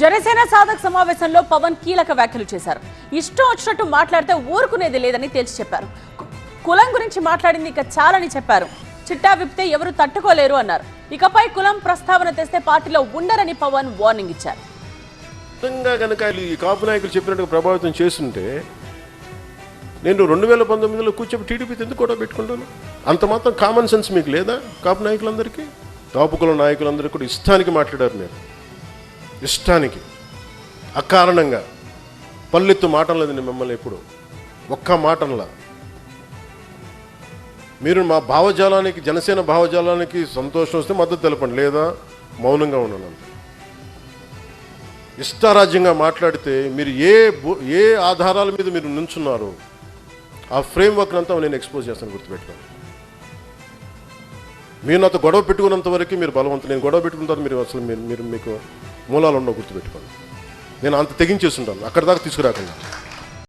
జనసేన సాధక సమావేశంలో పవన్ కీలక వ్యాఖ్యలు చేశారు. ఇష్టం వచ్చినట్టు మాట్లాడితే ఊరుకునేది లేదని తేల్చి చెప్పారు. కులం గురించి మాట్లాడింది ఇక చాలని చెప్పారు. చిట్టా విప్తే ఎవరు తట్టుకోలేరు అన్నారు. ఇకపై కులం ప్రస్తావన తెస్తే పార్టీలో ఉండరని పవన్ వార్నింగ్ ఇచ్చారు. కనుక ఈ కాపు నాయకులు చెప్పినట్టుగా ప్రభావితం చేస్తుంటే నేను 2019లో కూర్చొని టీడీపీతో ఎందుకు కూడా పెట్టుకుంటాను? అంత మాత్రం కామన్ సెన్స్ మీకు లేదా? కాపు నాయకులందరికీ, కాపు కుల నాయకులందరికీ కూడా ఇష్టానికి మాట్లాడారు. మీరు ఇష్టానికి అకారణంగా పల్లెత్తు మాటలేదండి మిమ్మల్ని ఎప్పుడు ఒక్క మాటంలా. మీరు మా భావజాలానికి, జనసేన భావజాలానికి సంతోషం వస్తే మద్దతు తెలపండి, లేదా మౌనంగా ఉన్నాను. ఇష్టారాజ్యంగా మాట్లాడితే మీరు ఏ ఆధారాల మీద మీరు నుంచున్నారు, ఆ ఫ్రేమ్వర్క్ అంతా నేను ఎక్స్పోజ్ చేస్తాను. గుర్తుపెట్టుకోండి. మీరు నాతో గొడవ పెట్టుకున్నంత వరకు మీరు బలవంతం. నేను గొడవ పెట్టుకున్న తర్వాత మీరు అసలు మీకు మూలాలు ఉండవు. గుర్తుపెట్టుకోండి. నేను అంత తెగించేస్తుంటాను, అక్కడి దాకా తీసుకురాకండి.